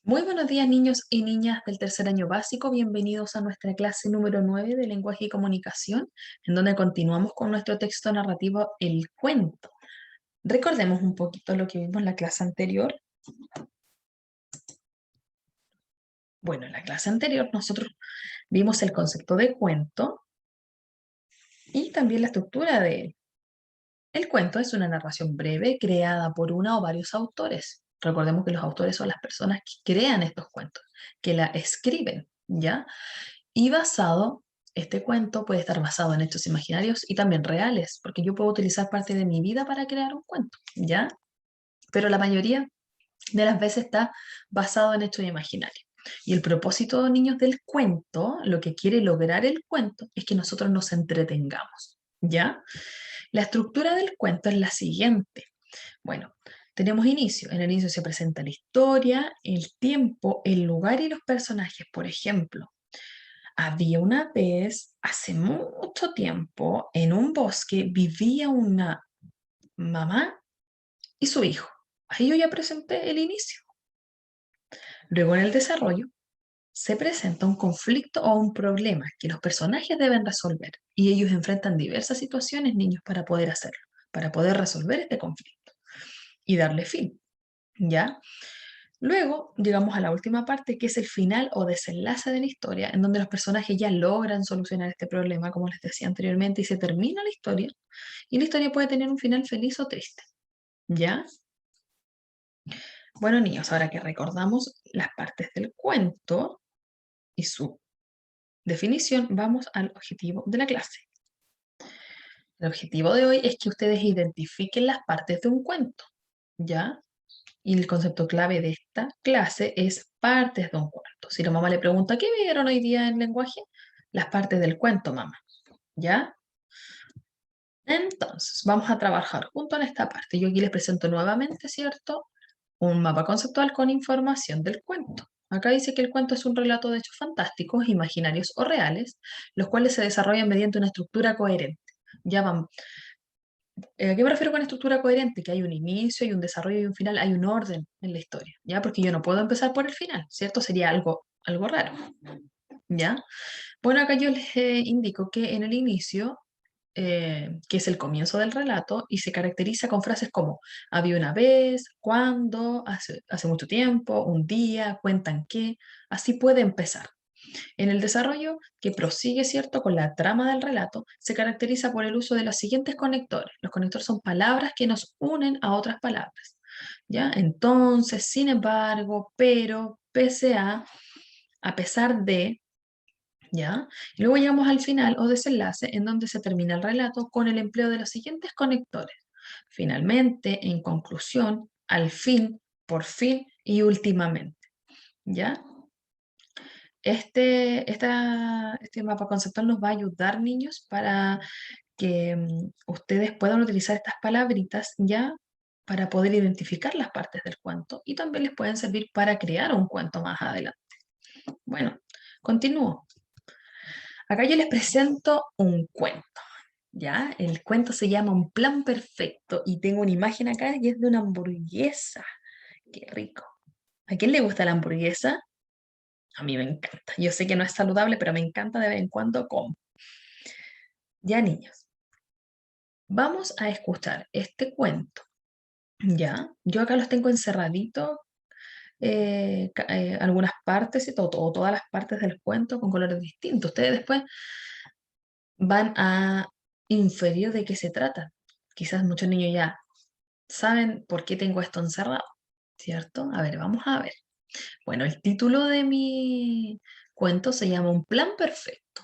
Muy buenos días, niños y niñas del tercer año básico. Bienvenidos a nuestra clase número 9 de lenguaje y comunicación, en donde continuamos con nuestro texto narrativo, El cuento. Recordemos un poquito lo que vimos en la clase anterior. Bueno, en la clase anterior nosotros vimos el concepto de cuento y también la estructura de él. El cuento es una narración breve creada por una o varios autores. Recordemos que los autores son las personas que crean estos cuentos, que la escriben, ¿ya? Y este cuento puede estar basado en hechos imaginarios y también reales, porque yo puedo utilizar parte de mi vida para crear un cuento, ¿ya? Pero la mayoría de las veces está basado en hechos imaginarios. Y el propósito, niños, del cuento, lo que quiere lograr el cuento, es que nosotros nos entretengamos, ¿ya? La estructura del cuento es la siguiente. Bueno, tenemos inicio. En el inicio se presenta la historia, el tiempo, el lugar y los personajes. Por ejemplo, había una vez, hace mucho tiempo, en un bosque vivía una mamá y su hijo. Ahí yo ya presenté el inicio. Luego en el desarrollo se presenta un conflicto o un problema que los personajes deben resolver y ellos enfrentan diversas situaciones, niños, para poder hacerlo, para poder resolver este conflicto y darle fin, ¿ya? Luego llegamos a la última parte, que es el final o desenlace de la historia, en donde los personajes ya logran solucionar este problema, como les decía anteriormente, y se termina la historia. Y la historia puede tener un final feliz o triste, ¿ya? Bueno, niños, ahora que recordamos las partes del cuento y su definición, vamos al objetivo de la clase. El objetivo de hoy es que ustedes identifiquen las partes de un cuento, ¿ya? Y el concepto clave de esta clase es partes de un cuento. Si la mamá le pregunta, ¿qué vieron hoy día en lenguaje? Las partes del cuento, mamá. ¿Ya? Entonces, vamos a trabajar junto en esta parte. Yo aquí les presento nuevamente, ¿cierto? Un mapa conceptual con información del cuento. Acá dice que el cuento es un relato de hechos fantásticos, imaginarios o reales, los cuales se desarrollan mediante una estructura coherente. Ya vamos. ¿A qué me refiero con estructura coherente? Que hay un inicio, hay un desarrollo y un final, hay un orden en la historia, ¿ya? Porque yo no puedo empezar por el final, ¿cierto? Sería algo raro, ¿ya? Bueno, acá yo les indico que en el inicio, que es el comienzo del relato, y se caracteriza con frases como había una vez, cuándo, hace mucho tiempo, un día, cuentan qué, así puede empezar. En el desarrollo, que prosigue, ¿cierto?, con la trama del relato, se caracteriza por el uso de los siguientes conectores. Los conectores son palabras que nos unen a otras palabras, ¿ya? Entonces, sin embargo, pero, pese a pesar de, ¿ya? Y luego llegamos al final o desenlace en donde se termina el relato con el empleo de los siguientes conectores. Finalmente, en conclusión, al fin, por fin y últimamente, ¿ya? Este mapa conceptual nos va a ayudar, niños, para que ustedes puedan utilizar estas palabritas ya para poder identificar las partes del cuento y también les pueden servir para crear un cuento más adelante. Bueno, continúo. Acá yo les presento un cuento, ¿ya? El cuento se llama Un plan perfecto y tengo una imagen acá y es de una hamburguesa. Qué rico. ¿A quién le gusta la hamburguesa? A mí me encanta. Yo sé que no es saludable, pero me encanta de vez en cuando comer. Ya, niños, vamos a escuchar este cuento. Ya, yo acá los tengo encerraditos, algunas partes y todas las partes del cuento con colores distintos. Ustedes después van a inferir de qué se trata. Quizás muchos niños ya saben por qué tengo esto encerrado, ¿cierto? A ver, vamos a ver. Bueno, el título de mi cuento se llama Un plan perfecto.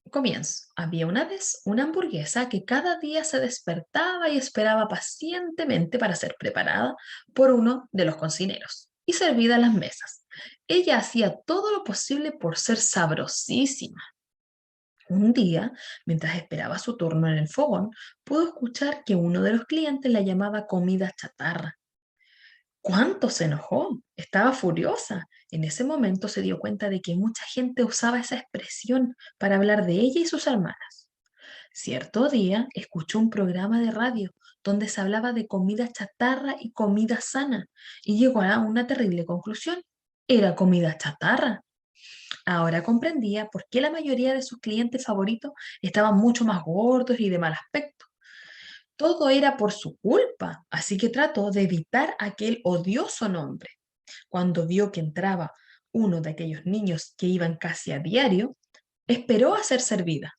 Comienzo. Había una vez una hamburguesa que cada día se despertaba y esperaba pacientemente para ser preparada por uno de los cocineros y servida a las mesas. Ella hacía todo lo posible por ser sabrosísima. Un día, mientras esperaba su turno en el fogón, pudo escuchar que uno de los clientes la llamaba comida chatarra. ¿Cuánto se enojó? Estaba furiosa. En ese momento se dio cuenta de que mucha gente usaba esa expresión para hablar de ella y sus hermanas. Cierto día escuchó un programa de radio donde se hablaba de comida chatarra y comida sana, y llegó a una terrible conclusión. Era comida chatarra. Ahora comprendía por qué la mayoría de sus clientes favoritos estaban mucho más gordos y de mal aspecto. Todo era por su culpa, así que trató de evitar aquel odioso nombre. Cuando vio que entraba uno de aquellos niños que iban casi a diario, esperó a ser servida.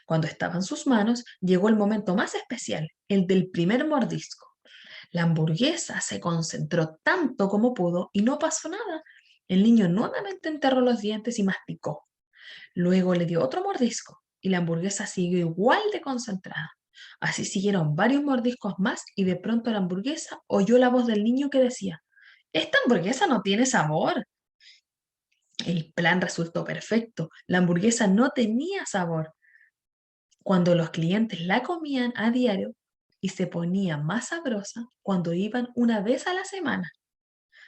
Cuando estaba en sus manos, llegó el momento más especial, el del primer mordisco. La hamburguesa se concentró tanto como pudo y no pasó nada. El niño nuevamente enterró los dientes y masticó. Luego le dio otro mordisco y la hamburguesa siguió igual de concentrada. Así siguieron varios mordiscos más y de pronto la hamburguesa oyó la voz del niño que decía, «Esta hamburguesa no tiene sabor». El plan resultó perfecto. La hamburguesa no tenía sabor. Cuando los clientes la comían a diario y se ponía más sabrosa cuando iban una vez a la semana.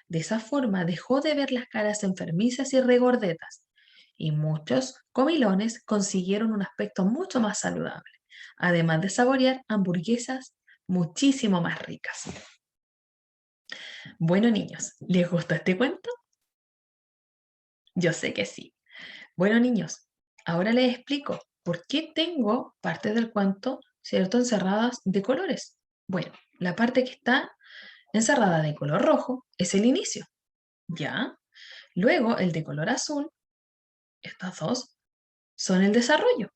De esa forma dejó de ver las caras enfermizas y regordetas, y muchos comilones consiguieron un aspecto mucho más saludable, además de saborear hamburguesas muchísimo más ricas. Bueno, niños, ¿les gustó este cuento? Yo sé que sí. Bueno, niños, ahora les explico por qué tengo partes del cuento, ¿cierto?, encerradas de colores. Bueno, la parte que está encerrada de color rojo es el inicio, ¿ya? Luego, el de color azul, estas dos, son el desarrollo,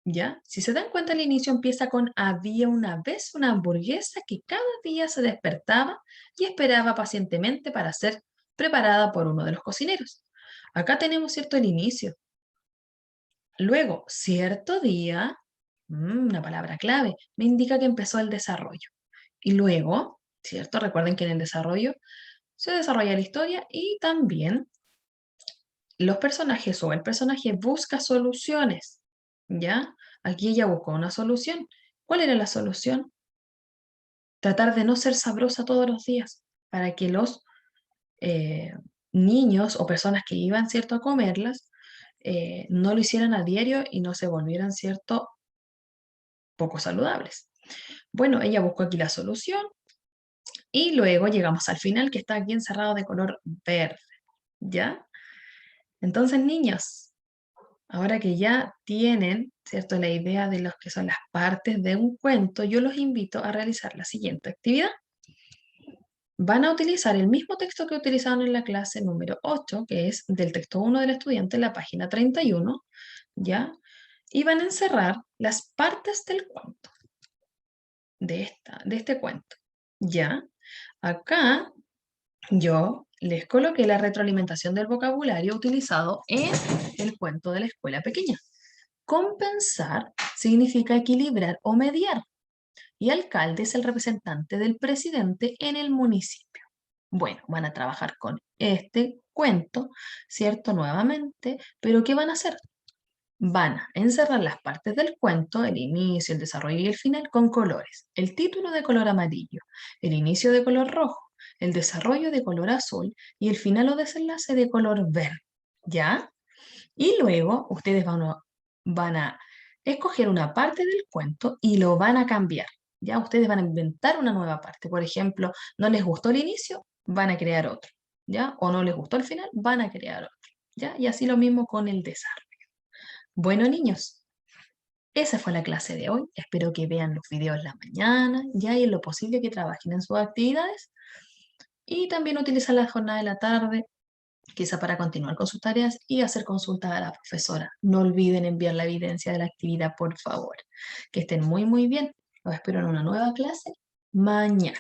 ¿ya? Si se dan cuenta, el inicio empieza con había una vez una hamburguesa que cada día se despertaba y esperaba pacientemente para ser preparada por uno de los cocineros. Acá tenemos, ¿cierto?, el inicio. Luego, cierto día, una palabra clave, me indica que empezó el desarrollo. Y luego, ¿cierto? Recuerden que en el desarrollo se desarrolla la historia y también los personajes o el personaje busca soluciones, ¿ya? Aquí ella buscó una solución. ¿Cuál era la solución? Tratar de no ser sabrosa todos los días para que los eh, niños o personas que iban, ¿cierto?, a comerlas, no lo hicieran a diario y no se volvieran, ¿cierto?, poco saludables. Bueno, ella buscó aquí la solución y luego llegamos al final que está aquí encerrado de color verde, ¿ya? Entonces, niños, ahora que ya tienen, ¿cierto?, la idea de lo que son las partes de un cuento, yo los invito a realizar la siguiente actividad. Van a utilizar el mismo texto que utilizaron en la clase número 8, que es del texto 1 del estudiante, en la página 31, ¿ya? Y van a encerrar las partes del cuento, de este cuento, ¿ya? Acá yo les coloqué la retroalimentación del vocabulario utilizado en el cuento de la escuela pequeña. Compensar significa equilibrar o mediar, y alcalde es el representante del presidente en el municipio. Bueno, van a trabajar con este cuento, ¿cierto? Nuevamente, pero ¿qué van a hacer? Van a encerrar las partes del cuento, el inicio, el desarrollo y el final, con colores. El título de color amarillo, el inicio de color rojo, el desarrollo de color azul y el final o desenlace de color verde. ¿Ya? Y luego ustedes van a escoger una parte del cuento y lo van a cambiar. ¿Ya? Ustedes van a inventar una nueva parte. Por ejemplo, no les gustó el inicio, van a crear otro. ¿Ya? O no les gustó el final, van a crear otro. ¿Ya? Y así lo mismo con el desarrollo. Bueno, niños, esa fue la clase de hoy. Espero que vean los videos la mañana, ya y en lo posible que trabajen en sus actividades y también utilizar la jornada de la tarde, quizá para continuar con sus tareas y hacer consultas a la profesora. No olviden enviar la evidencia de la actividad, por favor. Que estén muy, muy bien. Los espero en una nueva clase mañana.